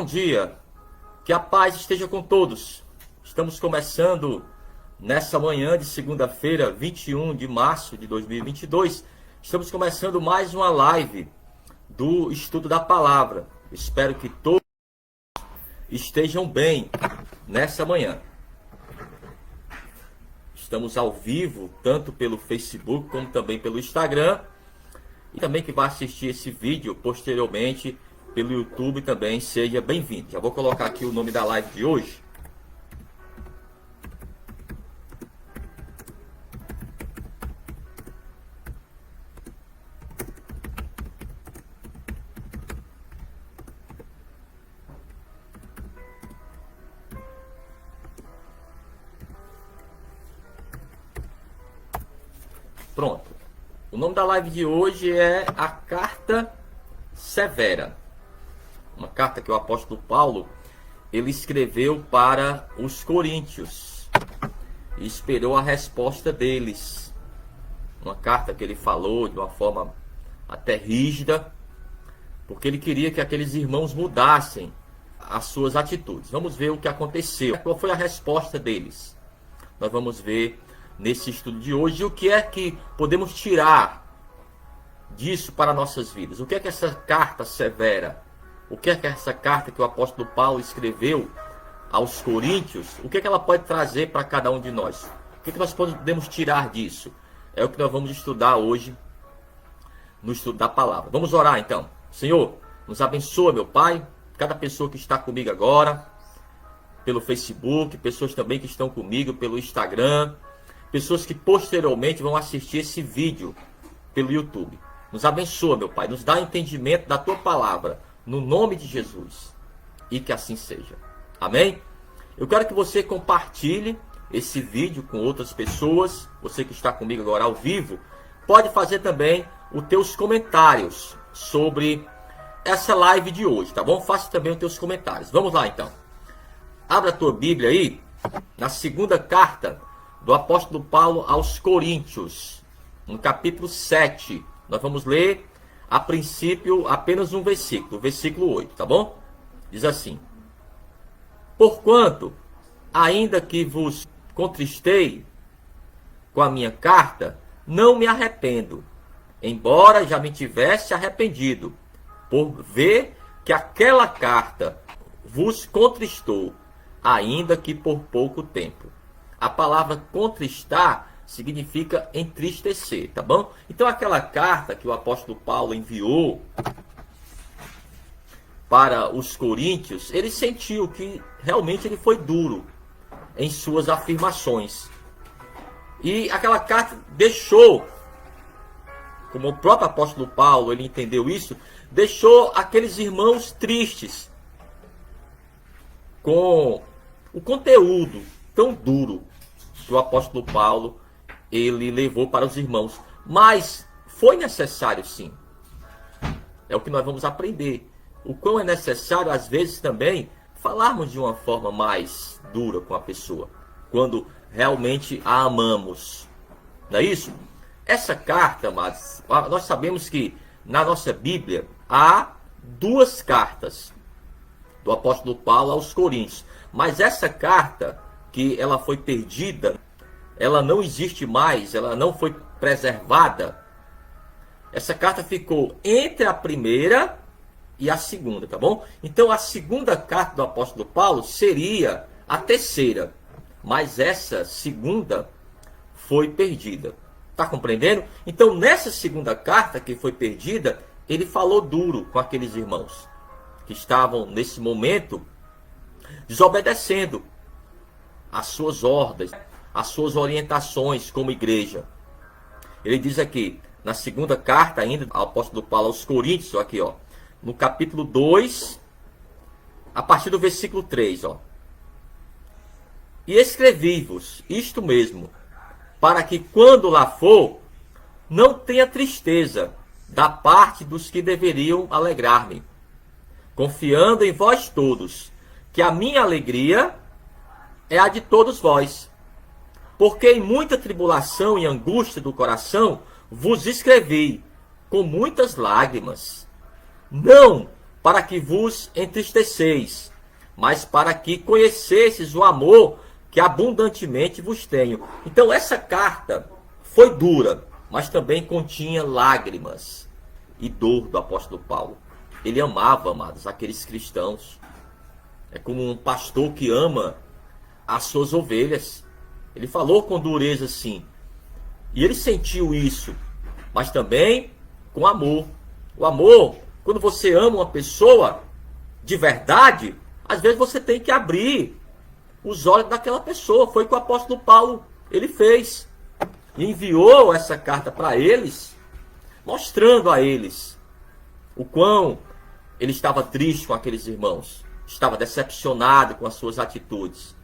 bom dia, que a paz esteja com todos. Estamos começando nessa manhã de segunda-feira, 21 de março de 2022. Estamos começando mais uma live do estudo da palavra. Espero que todos estejam bem nessa manhã. Estamos ao vivo, tanto pelo Facebook como também pelo Instagram. E também que vai assistir esse vídeo posteriormente pelo YouTube também, seja bem-vindo. Já vou colocar aqui o nome da live de hoje. Pronto. O nome da live de hoje é a Carta Severa. Uma carta que o apóstolo Paulo ele escreveu para os coríntios e esperou a resposta deles. Uma carta que ele falou de uma forma até rígida, porque ele queria que aqueles irmãos mudassem as suas atitudes. Vamos ver o que aconteceu. Qual foi a resposta deles? Nós vamos ver nesse estudo de hoje o que é que podemos tirar disso para nossas vidas. O que é que essa carta severa, o que é que essa carta que o apóstolo Paulo escreveu aos coríntios, o que é que ela pode trazer para cada um de nós? O que é que nós podemos tirar disso? É o que nós vamos estudar hoje no estudo da palavra. Vamos orar então. Senhor, nos abençoa, meu Pai, cada pessoa que está comigo agora, pelo Facebook, pessoas também que estão comigo pelo Instagram, pessoas que posteriormente vão assistir esse vídeo pelo YouTube. Nos abençoa, meu Pai, nos dá entendimento da Tua palavra, no nome de Jesus, e que assim seja. Amém? Eu quero que você compartilhe esse vídeo com outras pessoas. Você que está comigo agora ao vivo, pode fazer também os teus comentários sobre essa live de hoje, tá bom? Faça também os teus comentários. Vamos lá então. Abra a tua Bíblia aí, na segunda carta do apóstolo Paulo aos Coríntios, no capítulo 7. Nós vamos ler, a princípio, apenas um versículo, o versículo 8, tá bom? Diz assim: Porquanto, ainda que vos contristei com a minha carta, não me arrependo, embora já me tivesse arrependido, por ver que aquela carta vos contristou, ainda que por pouco tempo. A palavra contristar significa entristecer, tá bom? Então aquela carta que o apóstolo Paulo enviou para os coríntios, ele sentiu que realmente ele foi duro em suas afirmações. E aquela carta deixou, como o próprio apóstolo Paulo, ele entendeu isso, deixou aqueles irmãos tristes com o conteúdo tão duro que o apóstolo Paulo ele levou para os irmãos. Mas foi necessário sim. É o que nós vamos aprender. O quão é necessário, às vezes, também, falarmos de uma forma mais dura com a pessoa, quando realmente a amamos. Não é isso? Essa carta, mas nós sabemos que na nossa Bíblia há duas cartas do apóstolo Paulo aos Coríntios. Mas essa carta, que ela foi perdida, ela não existe mais, ela não foi preservada. Essa carta ficou entre a primeira e a segunda, tá bom? Então a segunda carta do apóstolo Paulo seria a terceira, mas essa segunda foi perdida. Tá compreendendo? Então nessa segunda carta que foi perdida, ele falou duro com aqueles irmãos que estavam nesse momento desobedecendo as suas ordens, as suas orientações como igreja. Ele diz aqui, na segunda carta ainda, ao apóstolo Paulo aos Coríntios, aqui ó, no capítulo 2, a partir do versículo 3, ó. E escrevi-vos isto mesmo, para que quando lá for, não tenha tristeza da parte dos que deveriam alegrar-me, confiando em vós todos, que a minha alegria é a de todos vós. Porque em muita tribulação e angústia do coração vos escrevi com muitas lágrimas, não para que vos entristeceis, mas para que conhecesses o amor que abundantemente vos tenho. Então essa carta foi dura, mas também continha lágrimas e dor do apóstolo Paulo. Ele amava, amados, aqueles cristãos. É como um pastor que ama as suas ovelhas. Ele falou com dureza, sim. E ele sentiu isso, mas também com amor. O amor, quando você ama uma pessoa de verdade, às vezes você tem que abrir os olhos daquela pessoa. Foi o que o apóstolo Paulo ele fez. E enviou essa carta para eles, mostrando a eles o quão ele estava triste com aqueles irmãos. Estava decepcionado com as suas atitudes.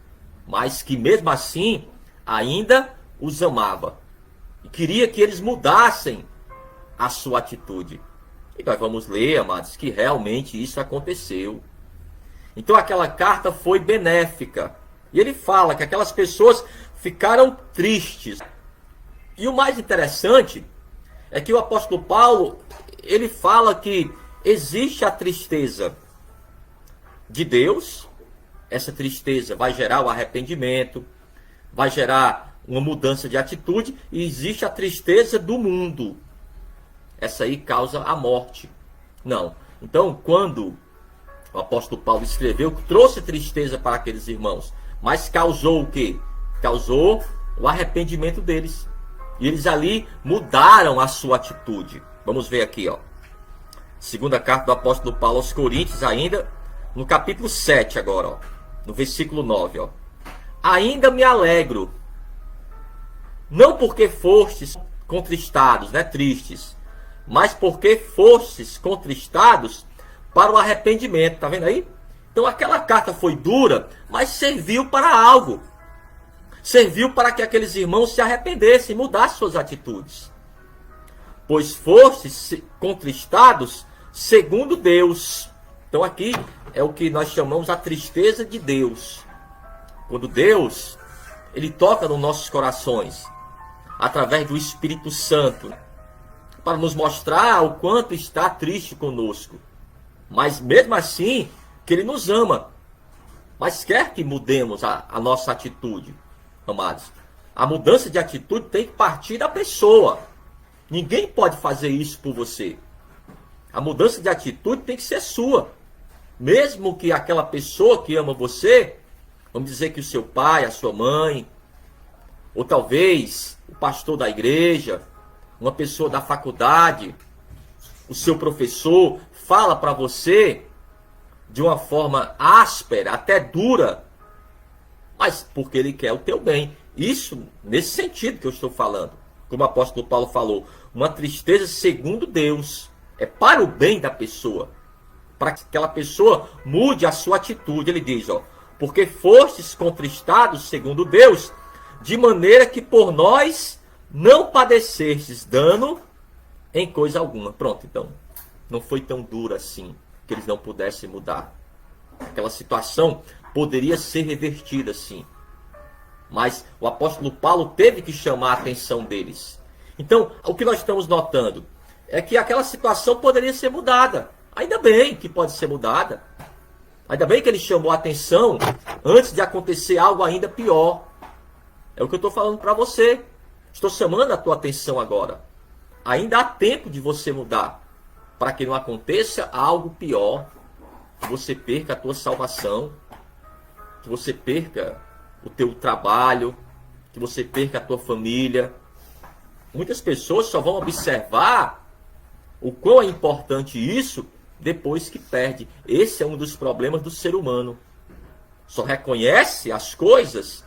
Mas que mesmo assim, ainda os amava. E queria que eles mudassem a sua atitude. E nós vamos ler, amados, que realmente isso aconteceu. Então aquela carta foi benéfica. E ele fala que aquelas pessoas ficaram tristes. E o mais interessante é que o apóstolo Paulo, ele fala que existe a tristeza de Deus. Essa tristeza vai gerar o arrependimento, vai gerar uma mudança de atitude, e existe a tristeza do mundo. Essa aí causa a morte. Não. Então, quando o apóstolo Paulo escreveu, trouxe tristeza para aqueles irmãos, mas causou o quê? Causou o arrependimento deles. E eles ali mudaram a sua atitude. Vamos ver aqui, ó. Segunda carta do apóstolo Paulo aos Coríntios, ainda no capítulo 7 agora, ó. No versículo 9, ó. Ainda me alegro, não porque fostes contristados, né, tristes, mas porque fostes contristados para o arrependimento. Tá vendo aí? Então aquela carta foi dura, mas serviu para algo. Serviu para que aqueles irmãos se arrependessem, mudassem suas atitudes. Pois fostes contristados segundo Deus. Então aqui é o que nós chamamos a tristeza de Deus. Quando Deus, ele toca nos nossos corações, através do Espírito Santo, para nos mostrar o quanto está triste conosco. Mas mesmo assim, que ele nos ama. Mas quer que mudemos a nossa atitude, amados. A mudança de atitude tem que partir da pessoa. Ninguém pode fazer isso por você. A mudança de atitude tem que ser sua. Mesmo que aquela pessoa que ama você, vamos dizer que o seu pai, a sua mãe, ou talvez o pastor da igreja, uma pessoa da faculdade, o seu professor, fala para você de uma forma áspera, até dura, mas porque ele quer o teu bem. Isso nesse sentido que eu estou falando. Como o apóstolo Paulo falou, uma tristeza segundo Deus. É para o bem da pessoa. Para que aquela pessoa mude a sua atitude. Ele diz, ó, porque fostes contristados segundo Deus, de maneira que por nós não padecestes dano em coisa alguma. Pronto, então, não foi tão duro assim, que eles não pudessem mudar. Aquela situação poderia ser revertida, sim. Mas o apóstolo Paulo teve que chamar a atenção deles. Então, o que nós estamos notando é que aquela situação poderia ser mudada. Ainda bem que pode ser mudada. Ainda bem que ele chamou a atenção antes de acontecer algo ainda pior. É o que eu estou falando para você. Estou chamando a tua atenção agora. Ainda há tempo de você mudar, para que não aconteça algo pior, que você perca a tua salvação, que você perca o teu trabalho, que você perca a tua família. Muitas pessoas só vão observar o quão é importante isso depois que perde. Esse é um dos problemas do ser humano. Só reconhece as coisas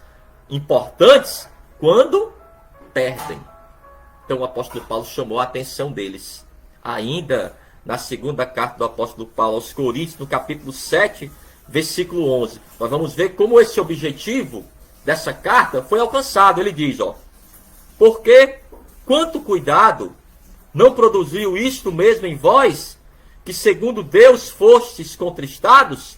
importantes quando perdem. Então o apóstolo Paulo chamou a atenção deles. Ainda na segunda carta do apóstolo Paulo aos Coríntios, no capítulo 7, versículo 11. Nós vamos ver como esse objetivo dessa carta foi alcançado. Ele diz, ó, porque quanto cuidado não produziu isto mesmo em vós, que segundo Deus fostes contristados?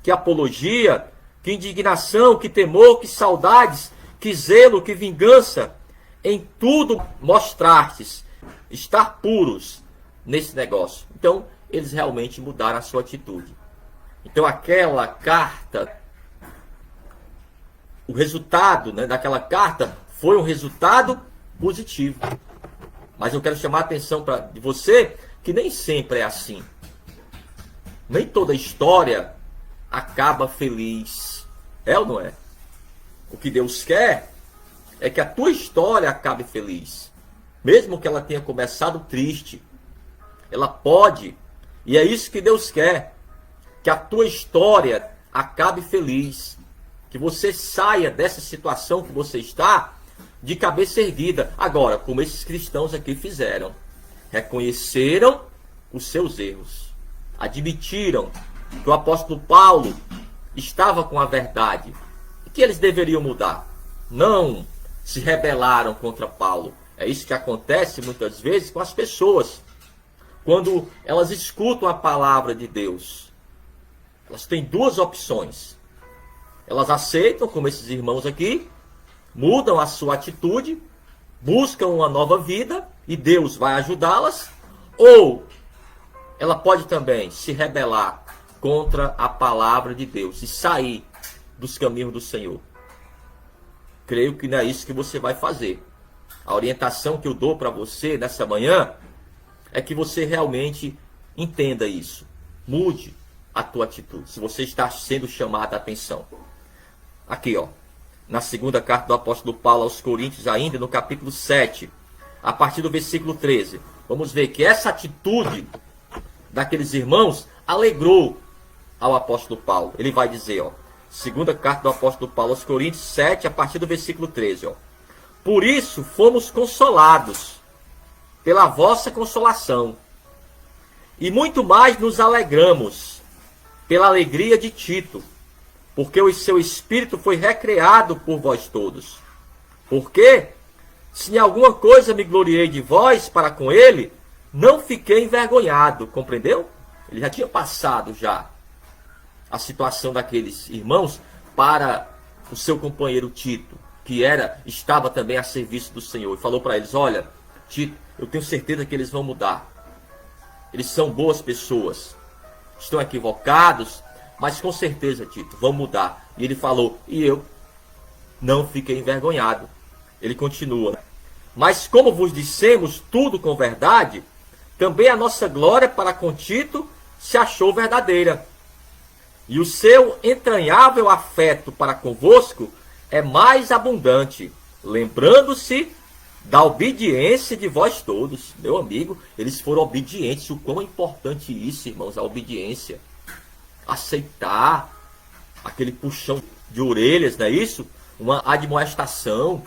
Que apologia, que indignação, que temor, que saudades, que zelo, que vingança, em tudo mostrastes estar puros nesse negócio. Então, eles realmente mudaram a sua atitude. Então aquela carta, o resultado, né, daquela carta foi um resultado positivo. Mas eu quero chamar a atenção de você que nem sempre é assim. Nem toda história acaba feliz. É ou não é? O que Deus quer é que a tua história acabe feliz. Mesmo que ela tenha começado triste. Ela pode. E é isso que Deus quer. Que a tua história acabe feliz. Que você saia dessa situação que você está de cabeça erguida. Agora, como esses cristãos aqui fizeram. Reconheceram os seus erros. Admitiram que o apóstolo Paulo estava com a verdade. E que eles deveriam mudar. Não se rebelaram contra Paulo. É isso que acontece muitas vezes com as pessoas. Quando elas escutam a palavra de Deus. Elas têm duas opções. Elas aceitam, como esses irmãos aqui, mudam a sua atitude, buscam uma nova vida e Deus vai ajudá-las. Ou ela pode também se rebelar contra a palavra de Deus e sair dos caminhos do Senhor. Creio que não é isso que você vai fazer. A orientação que eu dou para você nessa manhã é que você realmente entenda isso. Mude a tua atitude, se você está sendo chamado a atenção. Aqui, ó, na segunda carta do apóstolo Paulo aos Coríntios, ainda no capítulo 7, a partir do versículo 13. Vamos ver que essa atitude daqueles irmãos alegrou ao apóstolo Paulo. Ele vai dizer, ó, segunda carta do apóstolo Paulo aos Coríntios 7, a partir do versículo 13, ó. Por isso fomos consolados pela vossa consolação, e muito mais nos alegramos pela alegria de Tito, porque o seu espírito foi recreado por vós todos. Porque, se em alguma coisa me gloriei de vós para com ele, não fiquei envergonhado, compreendeu? Ele já tinha passado já a situação daqueles irmãos para o seu companheiro Tito, que estava também a serviço do Senhor, e falou para eles, olha, Tito, eu tenho certeza que eles vão mudar. Eles são boas pessoas. Estão equivocados, mas com certeza, Tito, vão mudar. E ele falou, e eu não fiquei envergonhado. Ele continua. Mas como vos dissemos tudo com verdade, também a nossa glória para com Tito se achou verdadeira. E o seu entranhável afeto para convosco é mais abundante, lembrando-se da obediência de vós todos. Meu amigo, eles foram obedientes. O quão é importante isso, irmãos, a obediência. Aceitar aquele puxão de orelhas, não é isso? Uma admoestação.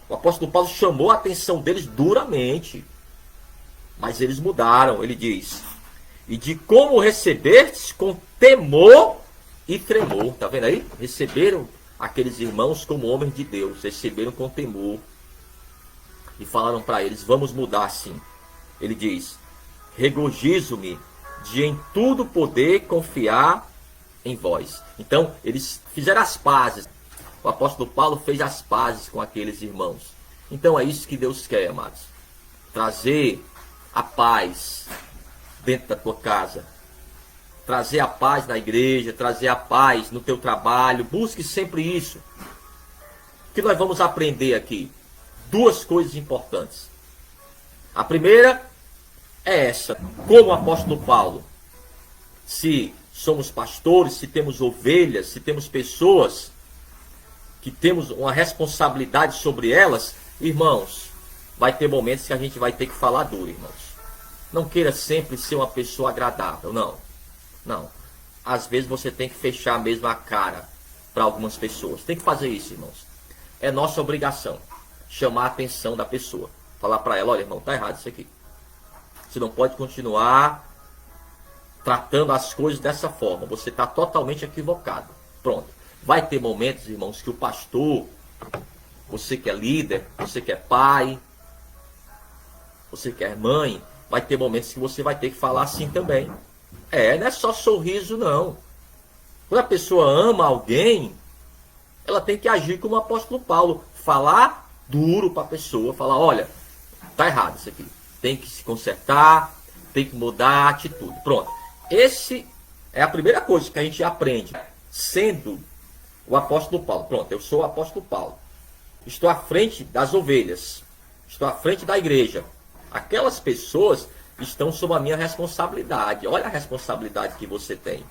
O apóstolo Paulo chamou a atenção deles duramente. Mas eles mudaram, ele diz. E de como recebestes com temor e tremor. Está vendo aí? Receberam aqueles irmãos como homens de Deus. Receberam com temor. E falaram para eles, vamos mudar sim. Ele diz, regozijo-me de em tudo poder confiar em vós. Então, eles fizeram as pazes. O apóstolo Paulo fez as pazes com aqueles irmãos. Então, é isso que Deus quer, amados. Trazer a paz dentro da tua casa. Trazer a paz na igreja, trazer a paz no teu trabalho. Busque sempre isso. O que nós vamos aprender aqui? Duas coisas importantes. A primeira é essa. Como o apóstolo Paulo, se somos pastores, se temos ovelhas, se temos pessoas que temos uma responsabilidade sobre elas, irmãos, vai ter momentos que a gente vai ter que falar duro, irmãos. Não queira sempre ser uma pessoa agradável, não. Não. Às vezes você tem que fechar mesmo a cara para algumas pessoas. Tem que fazer isso, irmãos. É nossa obrigação. Chamar a atenção da pessoa. Falar para ela, olha, irmão, tá errado isso aqui. Você não pode continuar tratando as coisas dessa forma. Você está totalmente equivocado. Pronto. Vai ter momentos, irmãos, que o pastor, você que é líder, você que é pai, você que é mãe, vai ter momentos que você vai ter que falar assim também. Não é só sorriso, não. Quando a pessoa ama alguém, ela tem que agir como o apóstolo Paulo. Falar duro para a pessoa. Falar, olha, tá errado isso aqui. Tem que se consertar, tem que mudar a atitude. Pronto. Esse é a primeira coisa que a gente aprende, sendo o apóstolo Paulo. Pronto, eu sou o apóstolo Paulo. Estou à frente das ovelhas. Estou à frente da igreja. Aquelas pessoas estão sob a minha responsabilidade. Olha a responsabilidade que você tem.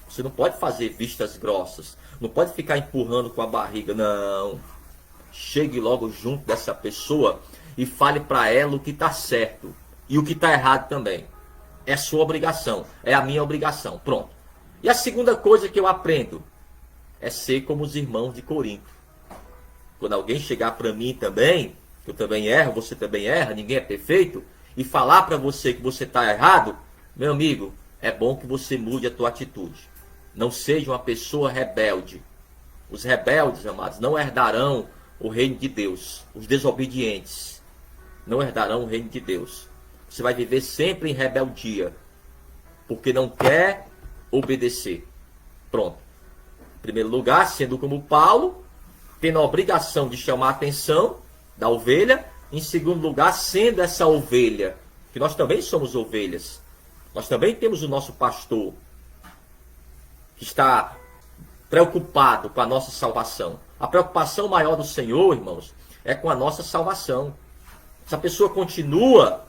Você não pode fazer vistas grossas. Não pode ficar empurrando com a barriga. Não. Chegue logo junto dessa pessoa e fale para ela o que está certo e o que está errado também. É sua obrigação. É a minha obrigação. Pronto. E a segunda coisa que eu aprendo é ser como os irmãos de Corinto. Quando alguém chegar para mim também, eu também erro, você também erra, ninguém é perfeito, e falar para você que você está errado, meu amigo, é bom que você mude a tua atitude. Não seja uma pessoa rebelde. Os rebeldes, amados, não herdarão o reino de Deus. Os desobedientes não herdarão o reino de Deus. Você vai viver sempre em rebeldia, porque não quer obedecer. Pronto. Em primeiro lugar, sendo como Paulo, tendo a obrigação de chamar a atenção da ovelha. Em segundo lugar, sendo essa ovelha, que nós também somos ovelhas. Nós também temos o nosso pastor, que está preocupado com a nossa salvação. A preocupação maior do Senhor, irmãos, é com a nossa salvação. Se a pessoa continua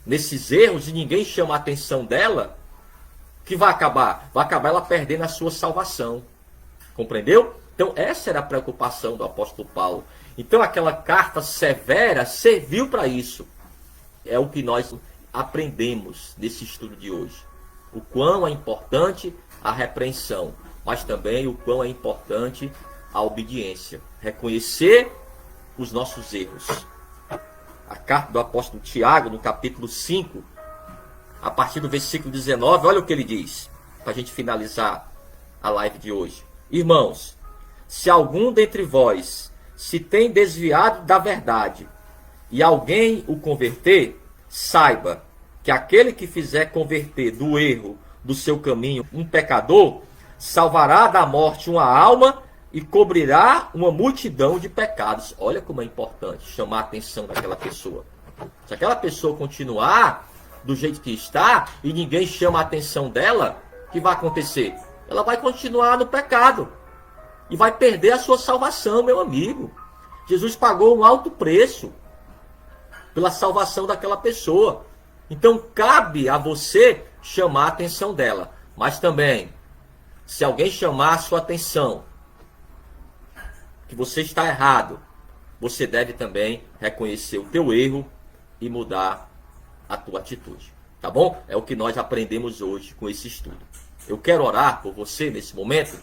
nesses erros e ninguém chama a atenção dela, o que vai acabar? Vai acabar ela perdendo a sua salvação. Compreendeu? Então essa era a preocupação do apóstolo Paulo. Então aquela carta severa serviu para isso. É o que nós aprendemos nesse estudo de hoje. O quão é importante a repreensão, mas também o quão é importante a obediência. Reconhecer os nossos erros. A carta do apóstolo Tiago, no capítulo 5, a partir do versículo 19, olha o que ele diz, para a gente finalizar a live de hoje. Irmãos, se algum dentre vós se tem desviado da verdade e alguém o converter, saiba que aquele que fizer converter do erro do seu caminho um pecador, salvará da morte uma alma e cobrirá uma multidão de pecados. Olha como é importante chamar a atenção daquela pessoa. Se aquela pessoa continuar do jeito que está e ninguém chama a atenção dela, o que vai acontecer? Ela vai continuar no pecado e vai perder a sua salvação, meu amigo. Jesus pagou um alto preço pela salvação daquela pessoa. Então cabe a você chamar a atenção dela. Mas também, se alguém chamar a sua atenção que você está errado, você deve também reconhecer o teu erro e mudar a tua atitude. Tá bom? É o que nós aprendemos hoje com esse estudo. Eu quero orar por você nesse momento,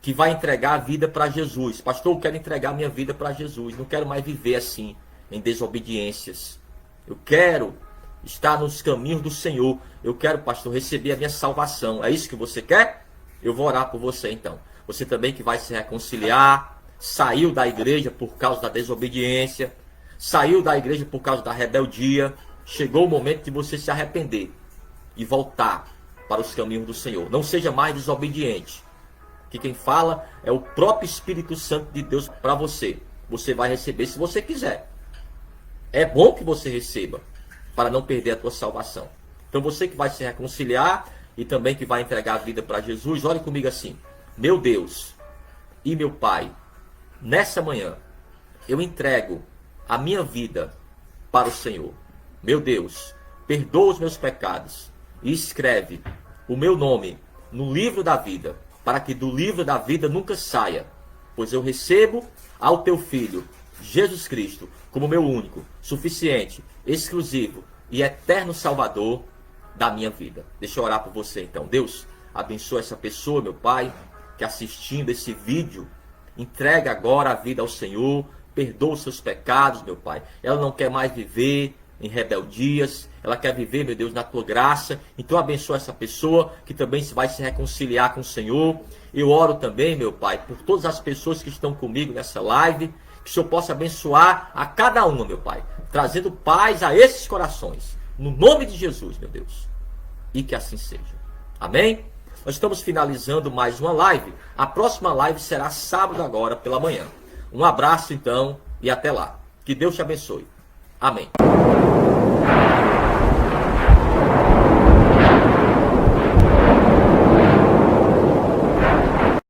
que vai entregar a vida para Jesus. Pastor, eu quero entregar minha vida para Jesus. Não quero mais viver assim, em desobediências. Eu quero estar nos caminhos do Senhor. Eu quero, pastor, receber a minha salvação. É isso que você quer? Eu vou orar por você então. Você também que vai se reconciliar, saiu da igreja por causa da desobediência, saiu da igreja por causa da rebeldia. Chegou o momento de você se arrepender e voltar para os caminhos do Senhor. Não seja mais desobediente. Que quem fala é o próprio Espírito Santo de Deus para você. Você vai receber se você quiser. É bom que você receba, para não perder a tua salvação. Então você que vai se reconciliar e também que vai entregar a vida para Jesus, olhe comigo assim. Meu Deus e meu Pai, nessa manhã eu entrego a minha vida para o Senhor. Meu Deus, perdoa os meus pecados e escreve o meu nome no livro da vida, para que do livro da vida nunca saia, pois eu recebo ao teu Filho, Jesus Cristo, como meu único, suficiente, exclusivo e eterno Salvador da minha vida. Deixa eu orar por você então. Deus, abençoa essa pessoa, meu Pai, que assistindo esse vídeo, entrega agora a vida ao Senhor, perdoa os seus pecados, meu Pai. Ela não quer mais viver em rebeldias, ela quer viver, meu Deus, na tua graça. Então abençoa essa pessoa que também vai se reconciliar com o Senhor. Eu oro também, meu Pai, por todas as pessoas que estão comigo nessa live, que o Senhor possa abençoar a cada uma, meu Pai, trazendo paz a esses corações, no nome de Jesus, meu Deus, e que assim seja. Amém? Nós estamos finalizando mais uma live. A próxima live será sábado agora pela manhã. Um abraço então e até lá. Que Deus te abençoe. Amém.